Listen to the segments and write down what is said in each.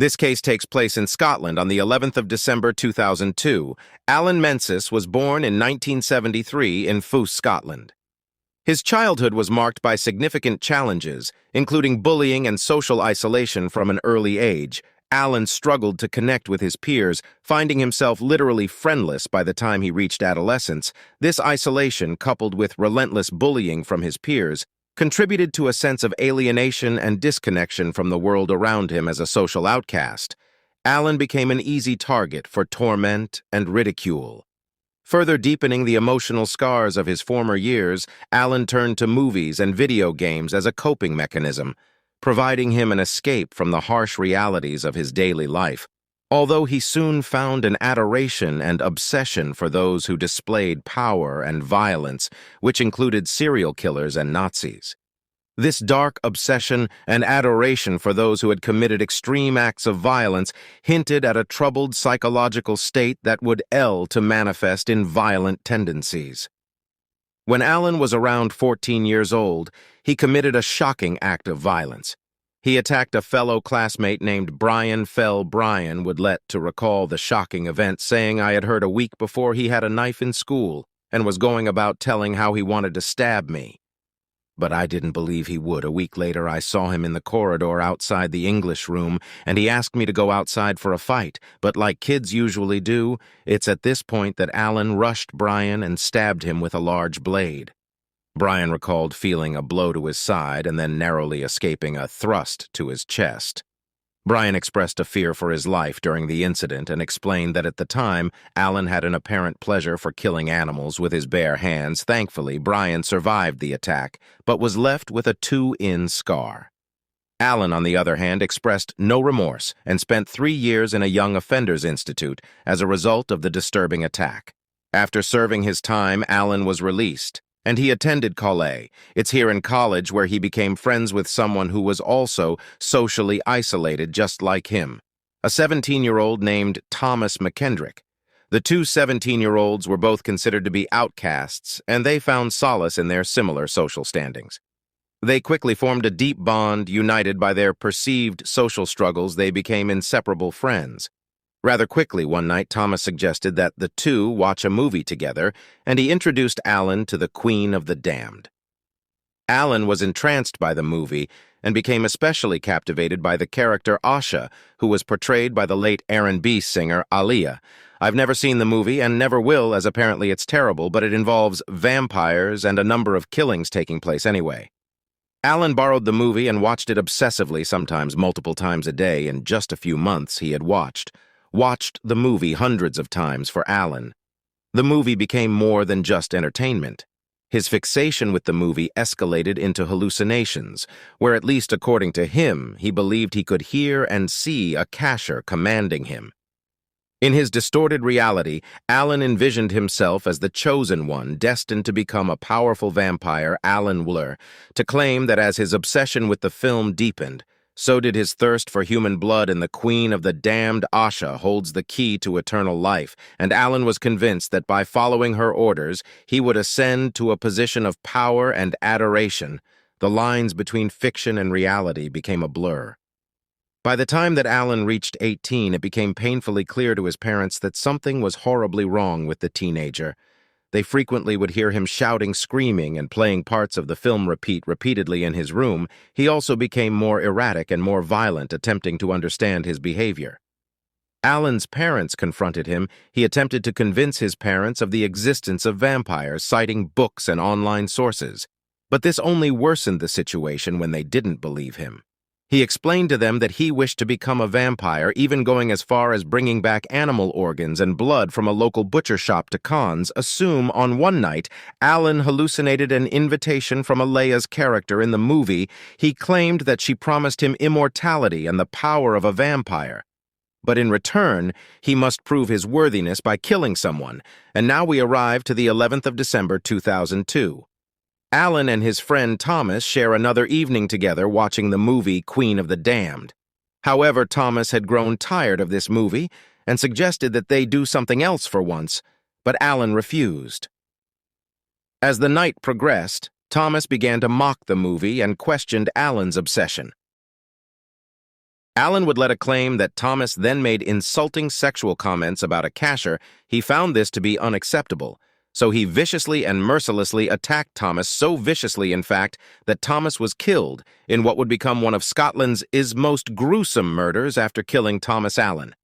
This case takes place in Scotland on the 11th of December 2002. Alan Menzies was born in 1973 in Foos, Scotland. His childhood was marked by significant challenges, including bullying and social isolation from an early age. Alan struggled to connect with his peers, finding himself literally friendless by the time he reached adolescence. This isolation, coupled with relentless bullying from his peers, contributed to a sense of alienation and disconnection from the world around him as a social outcast. Alan became an easy target for torment and ridicule. Further deepening the emotional scars of his former years, Alan turned to movies and video games as a coping mechanism, providing him an escape from the harsh realities of his daily life. Although he soon found an adoration and obsession for those who displayed power and violence, which included serial killers and Nazis. This dark obsession and adoration for those who had committed extreme acts of violence hinted at a troubled psychological state that would manifest in violent tendencies. When Alan was around 14 years old, he committed a shocking act of violence. He attacked a fellow classmate named Brian. Brian would let to recall the shocking event, saying I had heard a week before he had a knife in school and was going about telling how he wanted to stab me. But I didn't believe he would. A week later, I saw him in the corridor outside the English room, and he asked me to go outside for a fight. But like kids usually do, it's at this point that Alan rushed Brian and stabbed him with a large blade. Brian recalled feeling a blow to his side and then narrowly escaping a thrust to his chest. Brian expressed a fear for his life during the incident and explained that at the time, Alan had an apparent pleasure for killing animals with his bare hands. Thankfully, Brian survived the attack, but was left with a 2-in scar. Alan, on the other hand, expressed no remorse and spent 3 years in a young offenders institute as a result of the disturbing attack. After serving his time, Alan was released, and he attended college. It's here in college where he became friends with someone who was also socially isolated just like him, a 17-year-old named Thomas McKendrick. The two 17-year-olds were both considered to be outcasts, and they found solace in their similar social standings. They quickly formed a deep bond. United by their perceived social struggles, they became inseparable friends. Rather quickly one night, Thomas suggested that the two watch a movie together, and he introduced Alan to the Queen of the Damned. Alan was entranced by the movie and became especially captivated by the character Asha, who was portrayed by the late R&B singer Aaliyah. I've never seen the movie and never will, as apparently it's terrible, but it involves vampires and a number of killings taking place anyway. Alan borrowed the movie and watched it obsessively, sometimes multiple times a day. In just a few months, he had watched the movie hundreds of times for Alan. The movie became more than just entertainment. His fixation with the movie escalated into hallucinations, where, at least according to him, he believed he could hear and see a cashier commanding him. In his distorted reality, Alan envisioned himself as the chosen one, destined to become a powerful vampire, Alan Wler, to claim that as his obsession with the film deepened, so did his thirst for human blood, and the Queen of the Damned, Asha, holds the key to eternal life, and Alan was convinced that by following her orders, he would ascend to a position of power and adoration. The lines between fiction and reality became a blur. By the time that Alan reached 18, it became painfully clear to his parents that something was horribly wrong with the teenager. They frequently would hear him shouting, screaming, and playing parts of the film repeatedly in his room. He also became more erratic and more violent, attempting to understand his behavior. Alan's parents confronted him. He attempted to convince his parents of the existence of vampires, citing books and online sources. But this only worsened the situation when they didn't believe him. He explained to them that he wished to become a vampire, even going as far as bringing back animal organs and blood from a local butcher shop to cons. On one night, Alan hallucinated an invitation from Alea's character in the movie. He claimed that she promised him immortality and the power of a vampire. But in return, he must prove his worthiness by killing someone. And now we arrive to the 11th of December 2002. Alan and his friend Thomas share another evening together watching the movie Queen of the Damned. However, Thomas had grown tired of this movie and suggested that they do something else for once, but Alan refused. As the night progressed, Thomas began to mock the movie and questioned Alan's obsession. Allen would let a claim that Thomas then made insulting sexual comments about a cashier. He found this to be unacceptable, so he viciously and mercilessly attacked Thomas, so viciously, in fact, that Thomas was killed in what would become one of Scotland's most gruesome murders after killing Thomas Allen.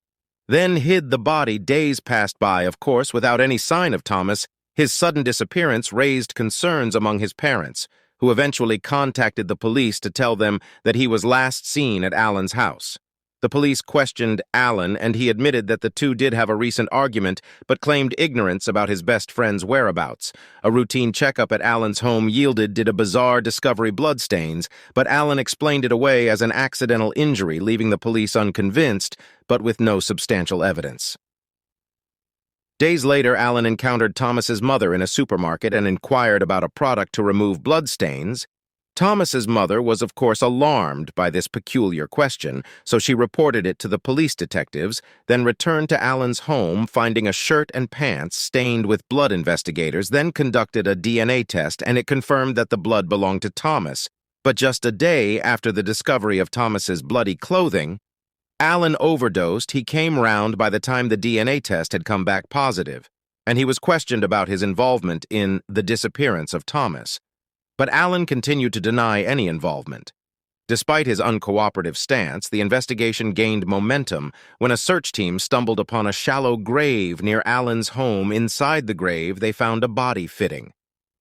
Then hid the body. Days passed by, of course, without any sign of Thomas. His sudden disappearance raised concerns among his parents, who eventually contacted the police to tell them that he was last seen at Allen's house. The police questioned Allen, and he admitted that the two did have a recent argument, but claimed ignorance about his best friend's whereabouts. A routine checkup at Allen's home yielded a bizarre discovery: bloodstains, but Allen explained it away as an accidental injury, leaving the police unconvinced, but with no substantial evidence. Days later, Allen encountered Thomas's mother in a supermarket and inquired about a product to remove bloodstains. Thomas's mother was, of course, alarmed by this peculiar question, so she reported it to the police detectives, then returned to Allen's home, finding a shirt and pants stained with blood. Investigators then conducted a DNA test, and it confirmed that the blood belonged to Thomas. But just a day after the discovery of Thomas's bloody clothing, Allen overdosed. He came round by the time the DNA test had come back positive, and he was questioned about his involvement in the disappearance of Thomas. But Allen continued to deny any involvement. Despite his uncooperative stance, the investigation gained momentum when a search team stumbled upon a shallow grave near Allen's home. Inside the grave, they found a body fitting.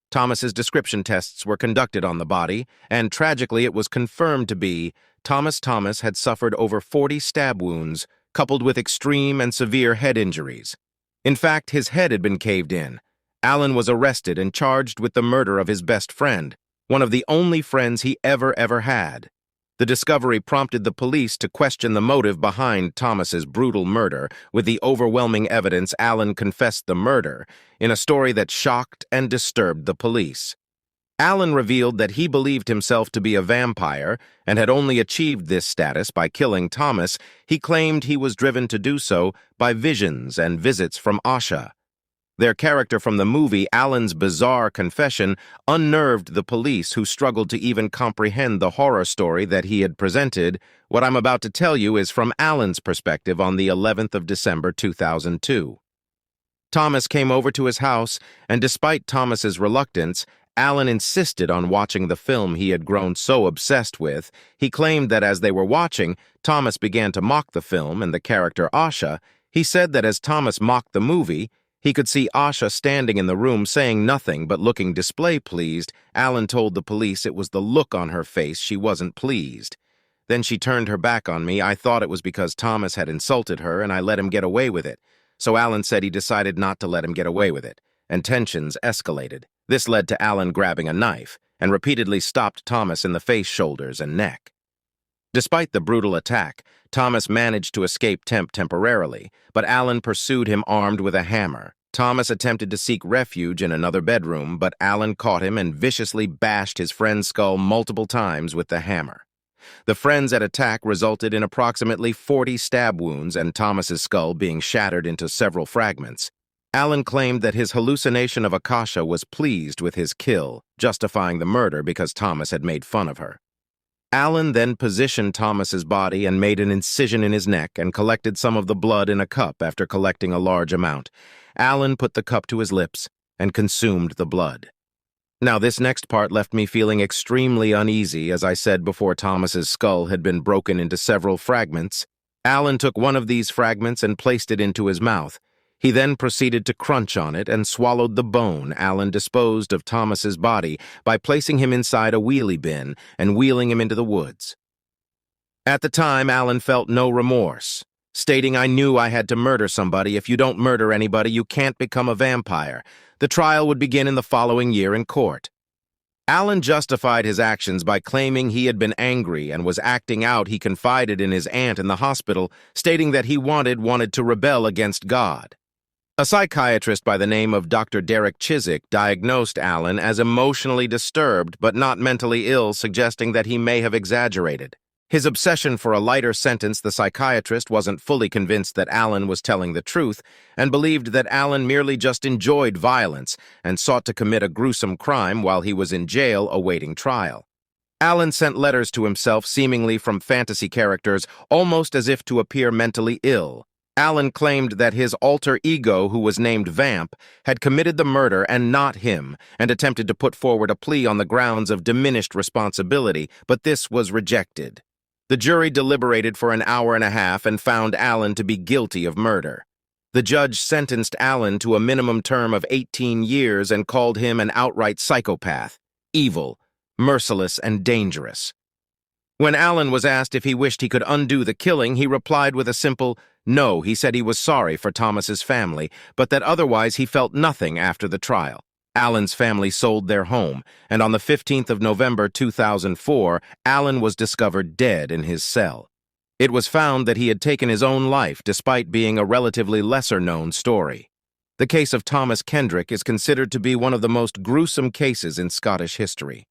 Thomas's description tests were conducted on the body, and tragically it was confirmed to be Thomas had suffered over 40 stab wounds, coupled with extreme and severe head injuries. In fact, his head had been caved in. Allen was arrested and charged with the murder of his best friend, one of the only friends he ever had. The discovery prompted the police to question the motive behind Thomas's brutal murder. With the overwhelming evidence, Allen confessed the murder in a story that shocked and disturbed the police. Allen revealed that he believed himself to be a vampire and had only achieved this status by killing Thomas. He claimed he was driven to do so by visions and visits from Asha, their character from the movie. Allen's bizarre confession unnerved the police, who struggled to even comprehend the horror story that he had presented. What I'm about to tell you is from Allen's perspective on the 11th of December 2002. Thomas came over to his house, and despite Thomas's reluctance, Allen insisted on watching the film he had grown so obsessed with. He claimed that as they were watching, Thomas began to mock the film and the character Asha. He said that as Thomas mocked the movie, he could see Asha standing in the room saying nothing but looking display pleased. Allen told the police it was the look on her face, she wasn't pleased. Then she turned her back on me. I thought it was because Thomas had insulted her and I let him get away with it. So Allen said he decided not to let him get away with it, and tensions escalated. This led to Allen grabbing a knife and repeatedly stopped Thomas in the face, shoulders, and neck. Despite the brutal attack, Thomas managed to escape temporarily, but Allen pursued him armed with a hammer. Thomas attempted to seek refuge in another bedroom, but Allen caught him and viciously bashed his friend's skull multiple times with the hammer. The frenzied attack resulted in approximately 40 stab wounds and Thomas's skull being shattered into several fragments. Allen claimed that his hallucination of Akasha was pleased with his kill, justifying the murder because Thomas had made fun of her. Allen then positioned Thomas's body and made an incision in his neck and collected some of the blood in a cup. After collecting a large amount, Allen put the cup to his lips and consumed the blood. Now, this next part left me feeling extremely uneasy. As I said before, Thomas's skull had been broken into several fragments. Allen took one of these fragments and placed it into his mouth. He then proceeded to crunch on it and swallowed the bone. Allen disposed of Thomas's body by placing him inside a wheelie bin and wheeling him into the woods. At the time, Allen felt no remorse, stating, "I knew I had to murder somebody. If you don't murder anybody, you can't become a vampire." The trial would begin in the following year in court. Allen justified his actions by claiming he had been angry and was acting out. He confided in his aunt in the hospital, stating that he wanted to rebel against God. A psychiatrist by the name of Dr. Derek Chiswick diagnosed Allen as emotionally disturbed but not mentally ill, suggesting that he may have exaggerated his obsession for a lighter sentence. The psychiatrist wasn't fully convinced that Allen was telling the truth and believed that Allen merely just enjoyed violence and sought to commit a gruesome crime while he was in jail awaiting trial. Allen sent letters to himself seemingly from fantasy characters, almost as if to appear mentally ill. Allen claimed that his alter ego, who was named Vamp, had committed the murder and not him, and attempted to put forward a plea on the grounds of diminished responsibility, but this was rejected. The jury deliberated for an hour and a half and found Allen to be guilty of murder. The judge sentenced Allen to a minimum term of 18 years and called him an outright psychopath, evil, merciless, and dangerous. When Allen was asked if he wished he could undo the killing, he replied with a simple no. He said he was sorry for Thomas's family, but that otherwise he felt nothing after the trial. Allen's family sold their home, and on the 15th of November 2004, Allen was discovered dead in his cell. It was found that he had taken his own life despite being a relatively lesser-known story. The case of Thomas Kendrick is considered to be one of the most gruesome cases in Scottish history.